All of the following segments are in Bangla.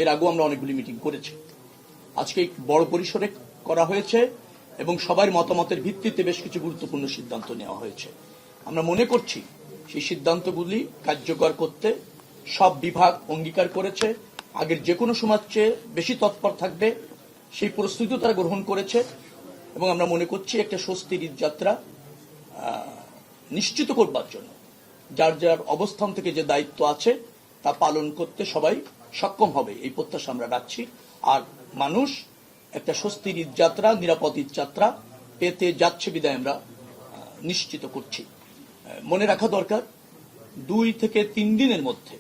এর আগেও আমরা অনেকগুলি মিটিং করেছি। আজকে বড় পরিসরে করা হয়েছে এবং সবার মতামতের ভিত্তিতে বেশ কিছু গুরুত্বপূর্ণ সিদ্ধান্ত নেওয়া হয়েছে। আমরা মনে করছি সেই সিদ্ধান্তগুলি কার্যকর করতে সব বিভাগ অঙ্গীকার করেছে, আগের যে কোনো সময়ের চেয়ে বেশি তৎপর থাকবে সেই প্রস্তুতিও তারা গ্রহণ করেছে এবং আমরা মনে করছি একটা স্বস্তির ঈদযাত্রা নিশ্চিত করবার জন্য যার যার অবস্থান থেকে যে দায়িত্ব আছে তা পালন করতে সবাই সক্ষম হবে এই প্রত্যাশা আমরা রাখছি। আর মানুষ একটা স্বস্তির ঈদযাত্রা, নিরাপদ ঈদযাত্রা পেতে যাচ্ছে বিদায় আমরা নিশ্চিত করছি। মনে রাখা দরকার 2 থেকে 3 দিনের মধ্যে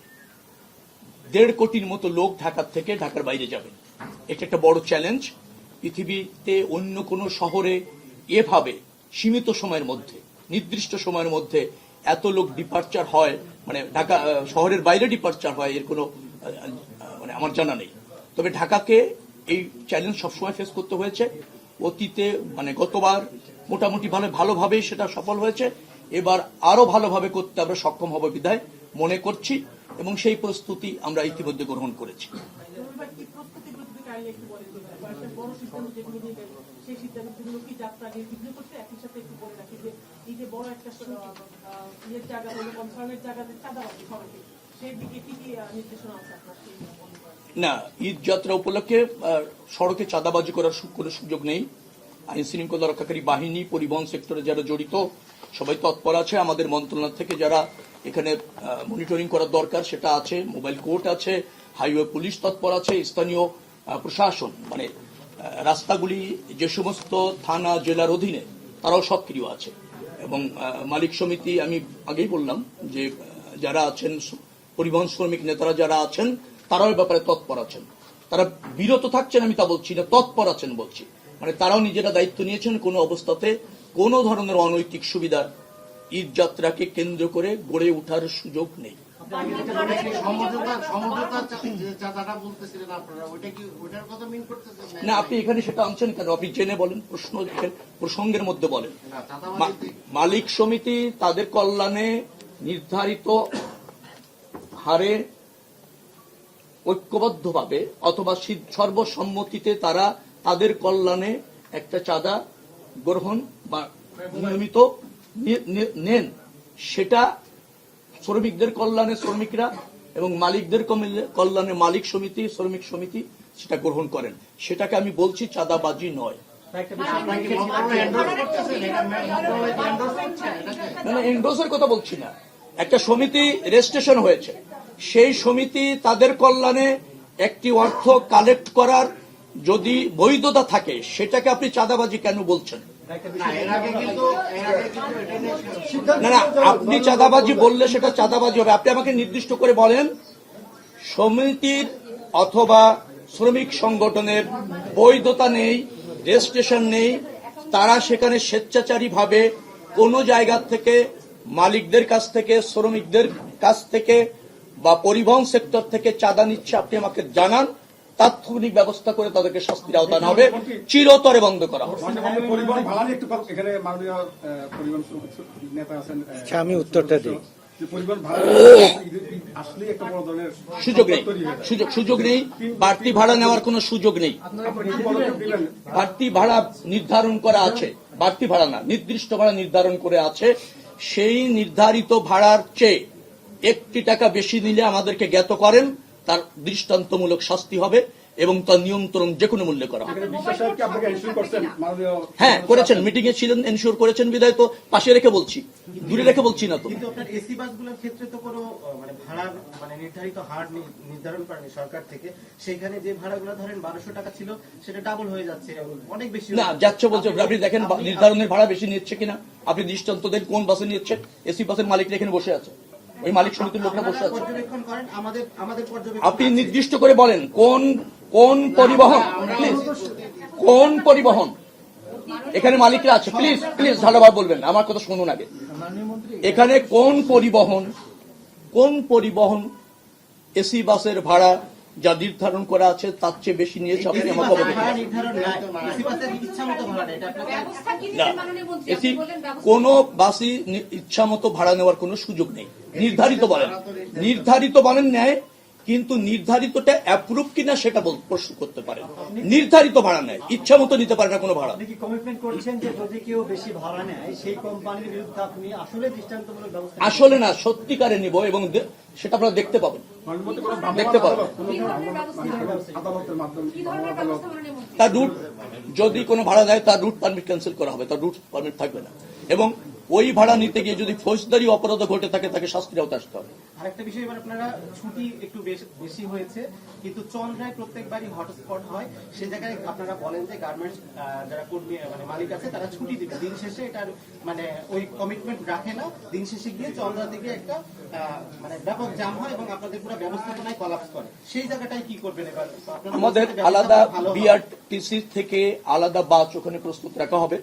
1.5 কোটির মতো লোক ঢাকার থেকে ঢাকার বাইরে যাবেন। এটা একটা বড় চ্যালেঞ্জ। পৃথিবীতে অন্য কোনো শহরে এভাবে সীমিত সময়ের মধ্যে, নির্দিষ্ট সময়ের মধ্যে এত লোক ডিপার্চার হয়, মানে ঢাকা শহরের বাইরে ডিপার্চার হয়, এর কোনো মানে আমার জানা নেই। তবে ঢাকাকে এই চ্যালেঞ্জ সবসময় ফেস করতে হয়েছে। অতীতে মানে গতবার মোটামুটি ভালোভাবেই সেটা সফল হয়েছে। এবার আরো ভালোভাবে করতে আমরা সক্ষম হব বিধায় মনে করছি এবং সেই প্রস্তুতি আমরা ইতিমধ্যে গ্রহণ করেছি। না, ঈদ যাত্রা উপলক্ষে সড়কে চাঁদাবাজি করার কোনো সুযোগ নেই। আইন শৃঙ্খলা রক্ষাকারী বাহিনী, পরিবহন সেক্টরে যারা জড়িত সবাই তৎপর আছে। আমাদের মন্ত্রণালয় থেকে যারা এখানে মনিটরিং করার দরকার সেটা আছে, মোবাইল কোর্ট আছে, হাইওয়ে পুলিশ তৎপর আছে, স্থানীয় প্রশাসন মানে রাস্তাগুলি যে সমস্ত থানা জেলার অধীনে তারাও সক্রিয় আছে এবং মালিক সমিতি আমি আগেই বললাম যে যারা আছেন পরিবহন শ্রমিক নেতারা যারা আছেন তারাও ব্যাপারে তৎপর আছেন। তারা বিরত থাকছেন আমি তা বলছি না, তৎপর আছেন বলছি। মানে তারাও নিজেরা দায়িত্ব নিয়েছেন কোনো অবস্থাতে কোনো ধরনের অনৈতিক সুবিধা ঈদ যাত্রাকে কেন্দ্র করে গড়ে ওঠার সুযোগ নেই। না, আপনি এখানে সেটা আনছেন কেন? আপনি জেনে বলেন, প্রসঙ্গের মধ্যে বলেন। মালিক সমিতি তাদের কল্যাণে নির্ধারিত হারে ঐক্যবদ্ধভাবে অথবা সর্বসম্মতিতে তারা তাদের কল্যাণে একটা চাঁদা গ্রহণ বা নিয়মিত নেন। সেটা শ্রমিকদের কল্যাণে শ্রমিকরা এবং মালিকদের কল্যাণে মালিক সমিতি, শ্রমিক সমিতি সেটা গ্রহণ করেন। সেটাকে আমি বলছি চাঁদাবাজি নয়। এন্ডোর্সের কথা বলছি না। একটা সমিতি রেজিস্ট্রেশন হয়েছে, সেই সমিতি তাদের কল্যাণে একটি অর্থ কালেক্ট করার যদি বৈধতা থাকে সেটাকে আপনি চাঁদাবাজি কেন বলছেন? না না, আপনি চাঁদাবাজি বললে সেটা চাঁদাবাজি হবে। আপনি আমাকে নির্দিষ্ট করে বলেন সমিতির অথবা শ্রমিক সংগঠনের বৈধতা নেই, রেজিস্ট্রেশন নেই, তারা সেখানে স্বেচ্ছাচারীভাবে কোনো জায়গা থেকে মালিকদের কাছ থেকে, শ্রমিকদের কাছ থেকে বা পরিবহন সেক্টর থেকে চাঁদা নিচ্ছে, আপনি আমাকে জানান। তাৎক্ষণিক ব্যবস্থা করে তাদেরকে শাস্তির আওতায় হবে, চিরতরে বন্ধ করা হবে। আমি উত্তরটা দিই। সুযোগ নেই, বাড়তি ভাড়া নেওয়ার কোনো সুযোগ নেই। বাড়তি ভাড়া নির্ধারণ করা আছে, বাড়তি ভাড়া না, নির্দিষ্ট ভাড়া নির্ধারণ করে আছে। সেই নির্ধারিত ভাড়ার চেয়ে 1 টাকা বেশি নিলে আমাদেরকে জ্ঞাত করেন, তার দৃষ্টান্তমূলক শাস্তি হবে এবং তার নিয়ন্ত্রণ যে কোনো মূল্যে করা হবে। হ্যাঁ করেছেন, মিটিং এ ছিলেন, এনশিওর করেছেন বিধায় তো পাশে রেখে বলছি, দূরে রেখে বলছি না তো। কিন্তু আপনার এসি বাসগুলোর ক্ষেত্রে তো কোনো মানে ভাড়া মানে নির্ধারিত হার নির্ধারণ করেনি সরকার থেকে। সেখানে যে ভাড়াগুলো ধরেন 1200 টাকা ছিল সেটা ডাবল হয়ে যাচ্ছে, অনেক বেশি না যাচ্ছে বলছে। আপনি দেখেন নির্ধারণের ভাড়া বেশি নিচ্ছে কিনা, আপনি দৃষ্টান্ত দেন কোন বাসে নিচ্ছে। এসি বাসের মালিকরা এখানে বসে আছে, ওই মালিক সমিতির লোকরা বসে আছে। আপনি নির্দিষ্ট করে বলেন কোন পরিবহন, প্লিজ কোন পরিবহন এখানে মালিকরা আছে, প্লিজ প্লিজ ভালোভাবে বলবেন, আমার কথা শুনুন আগে। এখানে কোন পরিবহন এসি বাসের ভাড়া যা নির্ধারণ করা আছে তার চেয়ে বেশি নিয়েছে? আপনি আমাকে বলবেন কোন বাসই ইচ্ছা মতো ভাড়া নেওয়ার কোনো সুযোগ নেই। নির্ধারিত বলেন ন্যায় কিন্তু নির্ধারিতটা অ্যাপ্রুভ কিনা সেটা প্রশ্ন করতে পারেন। নির্ধারিত ভাড়া নেয়, ইচ্ছা মতো নিতে পারে না কোনো ভাড়া। আপনি কি কমিটমেন্ট করছেন যে যদি কেউ বেশি ভাড়া নেয় সেই কোম্পানির বিরুদ্ধে আপনি আসলে দৃষ্টান্তমূলক ব্যবস্থা আসলে না, সত্যিকারে নিব এবং সেটা আপনারা দেখতে পাবেন, দেখতে পাবেন। তার রুট যদি কোনো ভাড়া দেয় তার রুট পারমিট ক্যান্সেল করা হবে, তার রুট পারমিট থাকবে না। এবং ওই ভাড়া নিতে গিয়ে যদি ফৌজদারি অপরাধ ঘটে থাকে তাকে শাস্তির আওতায় আসতে হবে। আরেকটা বিষয়, এবার আপনারা ছুটি একটু বেশি হয়েছে, কিন্তু চন্দ্রায় প্রত্যেকবারই হটস্পট হয়, সেই জায়গায় আপনারা বলেন যে গার্মেন্টস যারা কর্মী মানে মালিক আছে তারা ছুটি দিবে, দিন শেষে এটার মানে ওই কমিটমেন্ট রাখে না, দিন শেষে গিয়ে চন্দ্রা থেকে একটা মানে ব্যাপক জাম হয় এবং আপনাদের পুরো ব্যবস্থাপনায় কলাপস করে, সেই জায়গাটায় কি করবেন এবার? আমাদের আলাদা বিআরটিসি থেকে আলাদা বাস ওখানে প্রস্তুত রাখা হবে,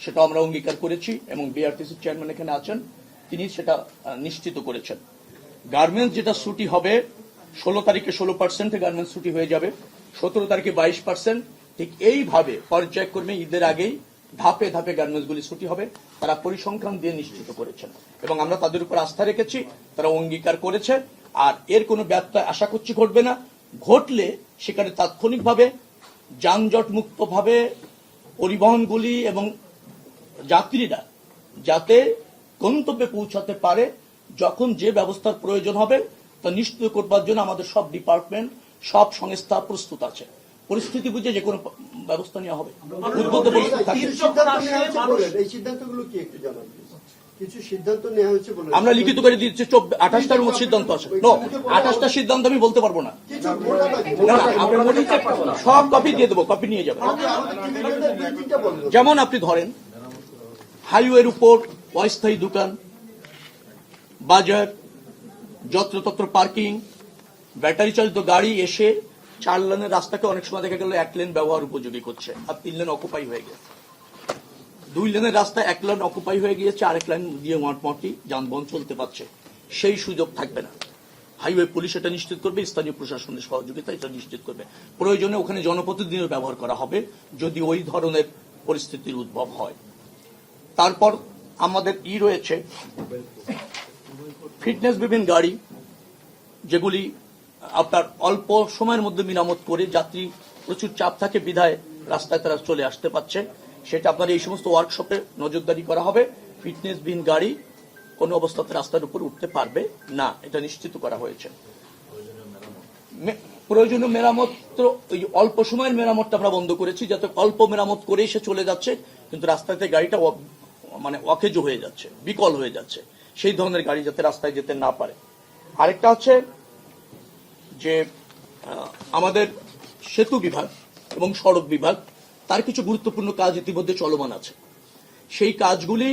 সেটা আমরা অঙ্গীকার করেছি এবং বিআরটিসির চেয়ারম্যান এখানে আছেন, তিনি সেটা নিশ্চিত করেছেন। গার্মেন্টস যেটা ছুটি হবে 16 তারিখে 16% গার্মেন্টস ছুটি হয়ে যাবে, 17 তারিখে 22%, ঠিক এইভাবে পর্যায়ক্রমে ঈদের আগেই ধাপে ধাপে গার্মেন্টসগুলি ছুটি হবে, তারা পরিসংখ্যান দিয়ে নিশ্চিত করেছেন এবং আমরা তাদের উপর আস্থা রেখেছি, তারা অঙ্গীকার করেছে। আর এর কোনো ব্যত্যয় আশা করছি ঘটবে না, ঘটলে সেখানে তাৎক্ষণিকভাবে যানজট মুক্তভাবে পরিবহনগুলি এবং যাত্রীরা যাতে গন্তব্যে পৌঁছাতে পারে, যখন যে ব্যবস্থার প্রয়োজন হবে তা নিশ্চিত করবার জন্য আমাদের সব ডিপার্টমেন্ট, সব সংস্থা প্রস্তুত আছে। পরিস্থিতি বুঝে যে কোনো ব্যবস্থা নেওয়া হবে। উদ্বুদ্ধ পরিস্থিতি থাকবে। এই সিদ্ধান্তগুলো কি একটু জানান? কিছু সিদ্ধান্ত নেওয়া হয়েছে বলে আমরা লিখিত করে দিচ্ছি, 28টার মতো সিদ্ধান্ত আছে। 28টা সিদ্ধান্ত আমি বলতে পারবো না, আপনার মনে সব কপি দিয়ে দেবো, কপি নিয়ে যাবেন। যেমন আপনি ধরেন হাইওয়ের উপর অস্থায়ী দোকান, বাজার, যত্রতত্র পার্কিং, ব্যাটারি চালিত গাড়ি এসে 4 লেনের রাস্তাকে অনেক সময় দেখা গেল 1 লেন ব্যবহার উপযোগী করছে, আর 3 লেন অকুপাই হয়ে গেছে। 2 লেনের রাস্তা 1 লেন অকুপাই হয়ে গিয়েছে, আরেক লাইন দিয়ে মোটামুটি যানবাহন চলতে পারছে, সেই সুযোগ থাকবে না। হাইওয়ে পুলিশ এটা নিশ্চিত করবে, স্থানীয় প্রশাসনের সহযোগিতা এটা নিশ্চিত করবে। প্রয়োজনে ওখানে জনপ্রতিনিধিও ব্যবহার করা হবে যদি ওই ধরনের পরিস্থিতির উদ্ভব হয়। তারপর আমাদের রয়েছে ফিটনেস বিভিন্ন গাড়ি, যেগুলি আপনার অল্প সময়ের মধ্যে মেরামত করে, যাত্রী প্রচুর চাপ থাকে বিধায় রাস্তায় তারা চলে আসতে পারছে, সেটা আপনার এই সমস্ত ওয়ার্কশপে নজরদারি করা হবে। ফিটনেসবিহীন গাড়ি কোনো অবস্থাতে রাস্তার উপর উঠতে পারবে না, এটা নিশ্চিত করা হয়েছে। প্রয়োজনীয় মেরামত, ওই অল্প সময়ের মেরামতটা আমরা বন্ধ করেছি, যাতে অল্প মেরামত করেই সে চলে যাচ্ছে কিন্তু রাস্তাতে গাড়িটা মানে অকেজ হয়ে যাচ্ছে, বিকল হয়ে যাচ্ছে, সেই ধরনের গাড়ি যাতে রাস্তায় যেতে না পারে। আরেকটা হচ্ছে যে আমাদের সেতু বিভাগ এবং সড়ক বিভাগ, তার কিছু গুরুত্বপূর্ণ কাজ ইতিমধ্যে চলমান আছে, সেই কাজগুলি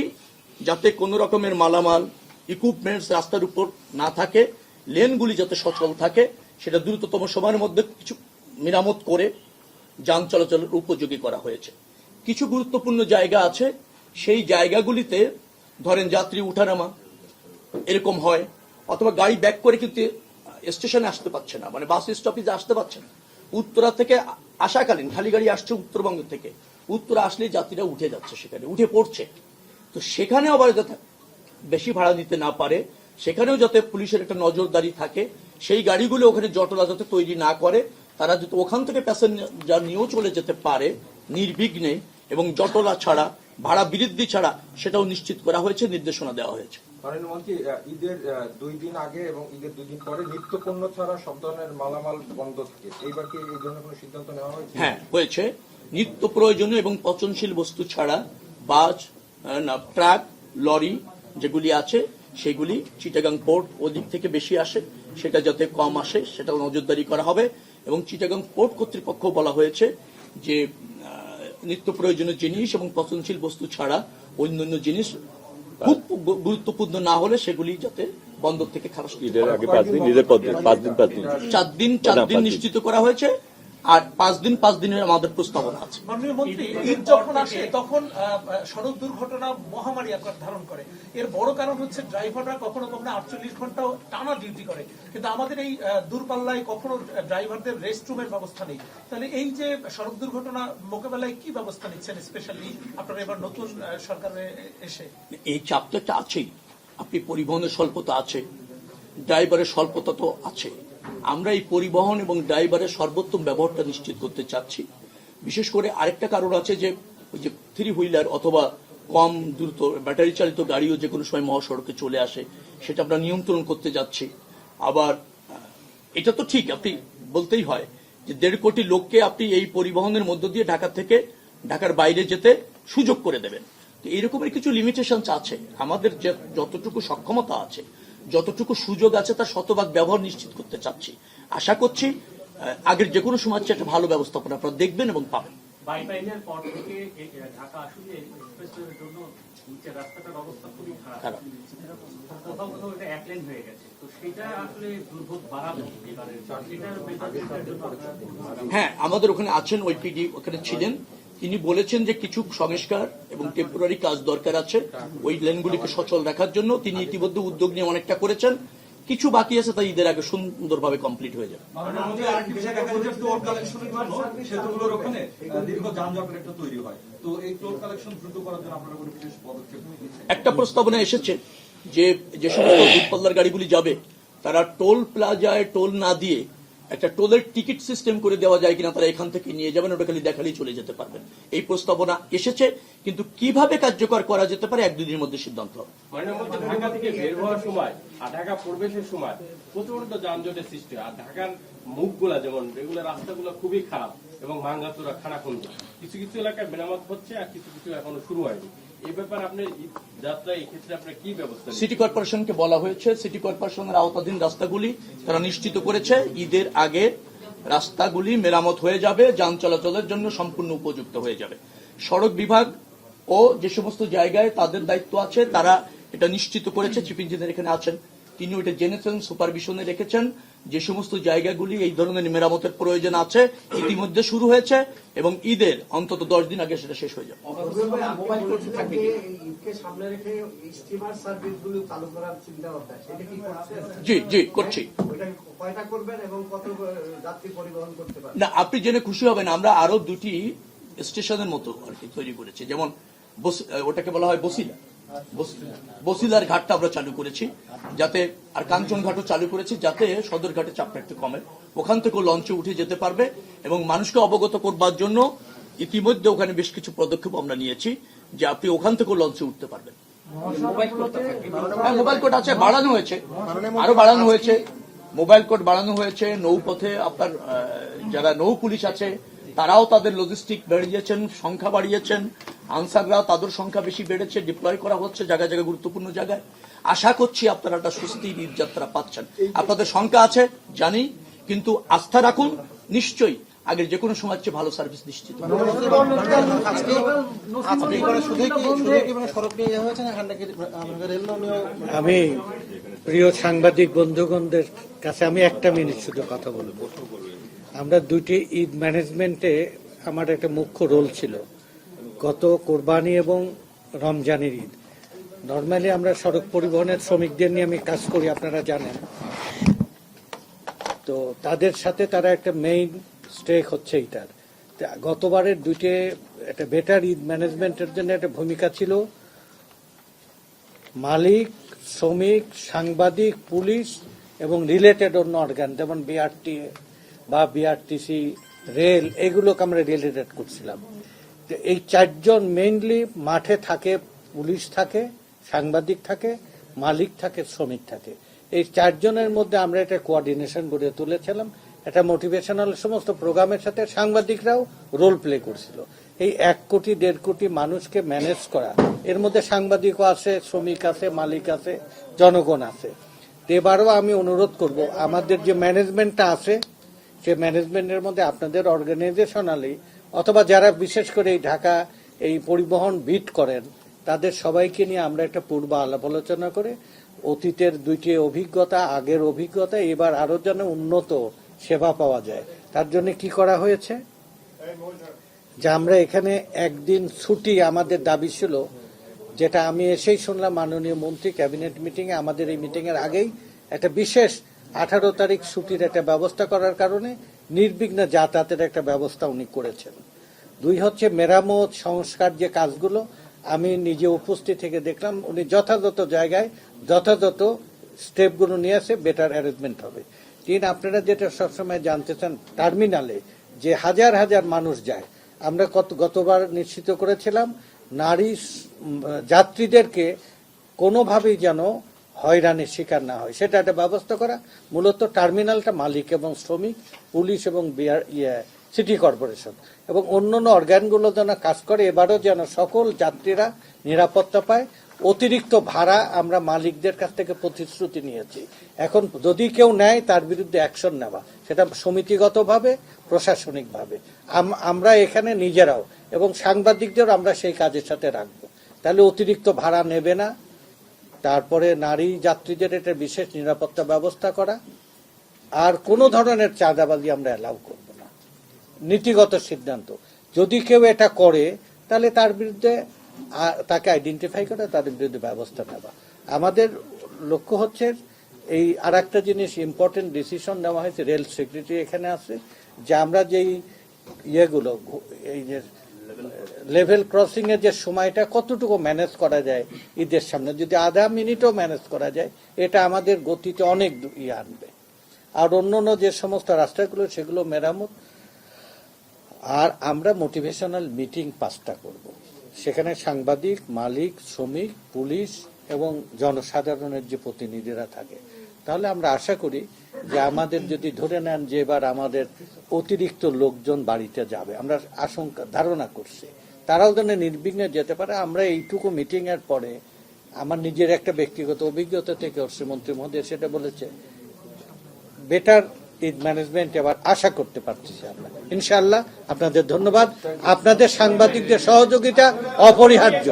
যাতে কোনো রকমের মালামাল ইকুইপমেন্টস রাস্তার উপর না থাকে, লেনগুলি যাতে সচল থাকে, সেটা দ্রুততম সময়ের মধ্যে কিছু মেরামত করে যান চলাচলের উপযোগী করা হয়েছে। কিছু গুরুত্বপূর্ণ জায়গা আছে, সেই জায়গাগুলিতে ধরেন যাত্রী উঠানামা এরকম হয়, অথবা গাড়ি ব্যাক করে কিন্তু স্টেশনে আসতে পারছে না, মানে বাস স্টপেজে আসতে পারছে না। উত্তরা থেকে আসাকালীন খালি গাড়ি আসছে উত্তরবঙ্গ থেকে, উত্তরা আসলে যাত্রীরা উঠে যাচ্ছে, সেখানে উঠে পড়ছে, তো সেখানে আবার যাতে বেশি ভাড়া নিতে না পারে, সেখানেও যাতে পুলিশের একটা নজরদারি থাকে, সেই গাড়িগুলো ওখানে জটলা যাতে তৈরি না করে, তারা যাতে ওখান থেকে প্যাসেঞ্জার নিয়েও চলে যেতে পারে নির্বিঘ্নে এবং জটলা ছাড়া, ভাড়া বৃদ্ধি ছাড়া, সেটাও নিশ্চিত করা হয়েছে, নির্দেশনা দেওয়া হয়েছে। মন্ত্রী, ঈদের 2 দিন আগে এবং ঈদের 2 দিন পরে নিত্য পণ্য ছাড়া সব ধরনের মালামাল বন্ধ থাকে, এইবার কি এই ধরনের কোনো সিদ্ধান্ত নেওয়া হয়েছে? হ্যাঁ, হয়েছে। নিত্য প্রয়োজনীয় এবং পচনশীল বস্তু ছাড়া বাস, ট্রাক, লরি যেগুলি আছে সেগুলি চিটাগাং পোর্ট ওদিক থেকে বেশি আসে, সেটা যাতে কম আসে সেটাও নজরদারি করা হবে। এবং চিটাগাং পোর্ট কর্তৃপক্ষ বলা হয়েছে যে নিত্য প্রয়োজনীয় জিনিস এবং পচনশীল বস্তু ছাড়া অন্যান্য জিনিস খুব গুরুত্বপূর্ণ না হলে সেগুলি যাতে বন্দর থেকে খালাস করতে পারে। 4 দিন নিশ্চিত করা হয়েছে, আর 5 দিনের আমাদের প্রস্তাবনা আছে। মাননীয় মন্ত্রী, ঈদ যখন আসে তখন সড়ক দুর্ঘটনা মহামারী আকার ধারণ করে। এর বড় কারণ হচ্ছে ড্রাইভাররা কখনো কখনো 48 ঘন্টা টানা ডিউটি করে, কিন্তু আমাদের এই দূরপাল্লায় কখনো ড্রাইভারদের রেস্টরুমের ব্যবস্থা নেই। তাহলে এই যে সড়ক দুর্ঘটনা মোকাবেলায় কি ব্যবস্থা নিচ্ছেন, স্পেশালি আপনারা এবার নতুন সরকারে এসে? এই চাপ তো একটা আছেই, আপনি পরিবহনের স্বল্পতা আছে, ড্রাইভারের স্বল্পতা তো আছে, আমরা এই পরিবহন এবং ড্রাইভারের সর্বোত্তম ব্যবহারটা নিশ্চিত করতে চাচ্ছি। বিশেষ করে আরেকটা কারণ আছে যে ওই যে 3 হুইলার অথবা কম দ্রুত ব্যাটারি চালিত গাড়িও যে কোনো সময় মহাসড়কে চলে আসে, সেটা আমরা নিয়ন্ত্রণ করতে যাচ্ছি। আবার এটা তো ঠিক, আপনি বলতেই হয় যে 1.5 কোটি লোককে আপনি এই পরিবহনের মধ্য দিয়ে ঢাকা থেকে ঢাকার বাইরে যেতে সুযোগ করে দেবেন। তো এইরকমের কিছু লিমিটেশন আছে। আমাদের যতটুকু সক্ষমতা আছে, যতটুকু সুযোগ আছে, তার শতভাগ ব্যবহার নিশ্চিত করতে চাচ্ছি। আশা করছি আগের যে কোনো সময় একটা ভালো ব্যবস্থাপনা আপনারা দেখবেন এবং পাবেন। বাইপাইলের পর থেকে ঢাকা আসলে এক্সপ্রেসওয়ের জন্য নিচের রাস্তাটার অবস্থা খুবই খারাপ। কোথাও কোথাও এটা এক লেন হয়ে গেছে, তো সেটা আসলে দুর্ভোগ বাড়াবে এবারে। এটার মেটার জন্য হ্যাঁ, আমাদের ওখানে আছেন ওই পিডি, ওখানে ছিলেন। তিনি বলেছেন যে কিছু সংস্কার এবং টেম্পোরারি কাজ দরকার আছে ওই লেনগুলিকে সচল রাখার জন্য। তিনি ইতিমধ্যে উদ্যোগ নিয়ে অনেকটা করেছেন, কিছু বাকি আছে, তাই ঈদের আগে সুন্দরভাবে কমপ্লিট হয়ে যাবে। সেতুগুলোর ওখানে দীর্ঘ যানজটের একটা তৈরি হয়, তো এই টোল কালেকশন দ্রুত করার জন্য আপনারা কোনো বিশেষ পদক্ষেপ নিচ্ছেন? একটা প্রস্তাবনা এসেছে যে যে সমস্ত দূরপাল্লার গাড়িগুলি যাবে তারা টোল প্লাজায় টোল না দিয়ে একটা টোলের টিকিট সিস্টেম করে দেওয়া যায় কিনা, তারা এখান থেকে নিয়ে যাবেন, ওটা খালি দেখালেই চলে যেতে পারবেন। এই প্রস্তাবনা এসেছে, কিন্তু কিভাবে কার্যকর করা যেতে পারে 1-2 দিনের মধ্যে সিদ্ধান্ত হবে। ঢাকা থেকে বের হওয়ার সময় আর ঢাকা প্রবেশের সময় প্রচন্ড যানজটের সৃষ্টি হয়। আর ঢাকার মুখগুলা যেমন রেগুলার রাস্তাগুলো খুবই খারাপ এবং ভাঙ্গাচোরা খানাখন্দ। কিছু কিছু এলাকায় মেরামত হচ্ছে আর কিছু কিছু এখনো শুরু হয়নি। এই ব্যাপারে আপনার যাত্রা এই ক্ষেত্রে আপনার কি ব্যবস্থা? সিটি কর্পোরেশনকে বলা হয়েছে, সিটি কর্পোরেশনের আওতাধীন রাস্তাগুলি তারা নিশ্চিত করেছে ঈদের আগে রাস্তাগুলি মেরামত হয়ে যাবে, যান চলাচলের জন্য সম্পূর্ণ উপযুক্ত হয়ে যাবে। সড়ক বিভাগ ও যে সমস্ত জায়গায় তাদের দায়িত্ব আছে তারা এটা নিশ্চিত করেছে। চিফ ইঞ্জিনিয়ার এখানে আছেন, তিনি ওইটা জেনেছেন, সুপারভিশনে রেখেছেন। যে সমস্ত জায়গাগুলি এই ধরনের মেরামতের প্রয়োজন আছে ইতিমধ্যে শুরু হয়েছে এবং ঈদের অন্তত 10 দিন আগে সেটা শেষ হয়ে যাবে। জি জি করছি। না, আপনি জেনে খুশি হবেন, আমরা আরো 2টি স্টেশনের মতো আর কি তৈরি করেছি। যেমন ওটাকে বলা হয় বসিলার ঘাটটা আমরা চালু করেছি যাতে, আর কাঞ্চন ঘাটও চালু করেছি যাতে সদরঘাটে চাপটা একটু কমে, ওখান থেকেও লঞ্চে উঠে যেতে পারবে। এবং মানুষকে অবগত করবার জন্য ইতিমধ্যে ওখানে বেশ কিছু পদক্ষেপ আমরা নিয়েছি যে আপনি ওখান থেকেও লঞ্চে উঠতে পারবেন। হ্যাঁ, মোবাইল কোড আছে, বাড়ানো হয়েছে, আরো বাড়ানো হয়েছে, মোবাইল কোড বাড়ানো হয়েছে। নৌপথে আপনার যারা নৌ পুলিশ আছে তারাও তাদের লজিস্টিক বাড়িয়েছেন, সংখ্যা বাড়িয়েছেন। আনসাররাও তাদের সংখ্যা বেশি বেড়েছে, ডিপ্লয় করা হচ্ছে জায়গায় জায়গায়, গুরুত্বপূর্ণ জায়গায়। আশা করছি আপনারা একটা স্বস্তির ঈদযাত্রা পাচ্ছেন। আপনাদের সংখ্যা আছে জানি, কিন্তু আস্থা রাখুন, নিশ্চয়ই আগের যে কোনো সময় চেয়ে ভালো সার্ভিস নিশ্চিত হবে। আমি প্রিয় সাংবাদিক বন্ধুগণদের কাছে আমি 1 মিনিট শুধু কথা বলব। আমরা 2টি ঈদ ম্যানেজমেন্টে আমার একটা মুখ্য রোল ছিল। গত কোরবানি এবং রমজানের ঈদ নর্মালি আমরা সড়ক পরিবহনের শ্রমিকদের নিয়ে আমি কাজ করি, আপনারা জানেন। তো তাদের সাথে তারা একটা মেইন স্টেক হচ্ছে এইটার। গতবারের 2টে একটা বেটার ঈদ ম্যানেজমেন্টের জন্য একটা ভূমিকা ছিল মালিক, শ্রমিক, সাংবাদিক, পুলিশ এবং রিলেটেড অন্য অর্গান, যেমন বিআরটি বা বিআরটিসি, রেল, এগুলোকে আমরা রিলেটেড করছিলাম। এই 4 জন মেইনলি মাঠে থাকে, পুলিশ থাকে, সাংবাদিক থাকে, মালিক থাকে, শ্রমিক থাকে। এই 4 জনের মধ্যে আমরা একটা কোঅর্ডিনেশন গড়ে তুলেছিলাম। এটা মোটিভেশনাল সমস্ত প্রোগ্রামের সাথে সাংবাদিকরাও রোল প্লে করছিল। এই 1 কোটি 1.5 কোটি মানুষকে ম্যানেজ করা, এর মধ্যে সাংবাদিকও আছে, শ্রমিক আছে, মালিক আছে, জনগণ আছে। এবারও আমি অনুরোধ করব, আমাদের যে ম্যানেজমেন্টটা আছে সেই ম্যানেজমেন্টের মধ্যে আপনাদের অর্গানাইজেশনালি অথবা যারা বিশেষ করে এই ঢাকা এই পরিবহন বিট করেন তাদের সবাইকে নিয়ে আমরা একটা পূর্ব আলাপ আলোচনা করে অতীতের 2টি অভিজ্ঞতা, আগের অভিজ্ঞতা, এবার আরো যেন উন্নত সেবা পাওয়া যায় তার জন্য কি করা হয়েছে যে আমরা এখানে 1 দিন ছুটি আমাদের দাবি ছিল, যেটা আমি এসেই শুনলাম মাননীয় মন্ত্রী ক্যাবিনেট মিটিংয়ে, আমাদের এই মিটিংয়ের আগেই একটা বিশেষ 18 তারিখ ছুটির একটা ব্যবস্থা করার কারণে নির্বিঘ্নে যাতায়াতের একটা ব্যবস্থা উনি করেছেন। 2 হচ্ছে মেরামত সংস্কার যে কাজগুলো আমি নিজে উপস্থিত থেকে দেখলাম, উনি যথাযথ জায়গায় যথাযথ স্টেপগুলো নিয়ে আসে, বেটার অ্যারেঞ্জমেন্ট হবে। তিন, আপনারা যেটা সবসময় জানতে চান, টার্মিনালে যে হাজার হাজার মানুষ যায়, আমরা গতবার নিশ্চিত করেছিলাম নারী যাত্রীদেরকে কোনোভাবেই যেন হয়রানির শিকার না হয়, সেটা একটা ব্যবস্থা করা। মূলত টার্মিনালটা মালিক এবং শ্রমিক, পুলিশ এবং সিটি কর্পোরেশন এবং অন্যান্য অর্গানগুলো যেন কাজ করে। এবারও যেন সকল যাত্রীরা নিরাপত্তা পায়। অতিরিক্ত ভাড়া আমরা মালিকদের কাছ থেকে প্রতিশ্রুতি নিয়েছি। এখন যদি কেউ নেয় তার বিরুদ্ধে অ্যাকশন নেওয়া, সেটা সমিতিগতভাবে, প্রশাসনিকভাবে। আমরা এখানে নিজেরাও এবং সাংবাদিকদের আমরা সেই কাজের সাথে রাখবো। তাহলে অতিরিক্ত ভাড়া নেবে না। তারপরে নারী যাত্রীদের এটা বিশেষ নিরাপত্তা ব্যবস্থা করা, আর কোনো ধরনের চাঁদাবাজি আমরা অ্যালাউ করব না। নীতিগত সিদ্ধান্ত, যদি কেউ এটা করে তাহলে তার বিরুদ্ধে তাকে আইডেন্টিফাই করে তাদের বিরুদ্ধে ব্যবস্থা নেওয়া। আমাদের লক্ষ্য হচ্ছে এই আর একটা জিনিস ইম্পর্টেন্ট ডিসিশন নেওয়া হয়েছে, রেল সেক্রেটারি এখানে আছে, যে আমরা যেই ইয়েগুলো এই যে লেভেল ক্রসিং এর যে সময়টা কতটুকু ম্যানেজ করা যায় ঈদের সামনে, যদি আধা মিনিটও ম্যানেজ করা যায় এটা আমাদের গতিতে অনেক ইয়ে আনবে। আর অন্য যে সমস্ত রাস্তাগুলো সেগুলো মেরামত। আর আমরা মোটিভেশনাল মিটিং 5টা করব, সেখানে সাংবাদিক, মালিক, শ্রমিক, পুলিশ এবং জনসাধারণের যে প্রতিনিধিরা থাকে। তাহলে আমরা আশা করি যে আমাদের যদি ধরে নেন যে এবার আমাদের অতিরিক্ত লোকজন বাড়িতে যাবে, আমরা ধারণা করছি তারাও যেন নির্বিঘ্নে যেতে পারে। আমরা এইটুকু মিটিং এর পরে আমার নিজের একটা ব্যক্তিগত অভিজ্ঞতা থেকে অর্থমন্ত্রী মহোদয় সেটা বলেছে, বেটার ঈদ ম্যানেজমেন্ট এবার আশা করতে পারছি আমরা ইনশাআল্লাহ। আপনাদের ধন্যবাদ, আপনাদের সাংবাদিকদের সহযোগিতা অপরিহার্য।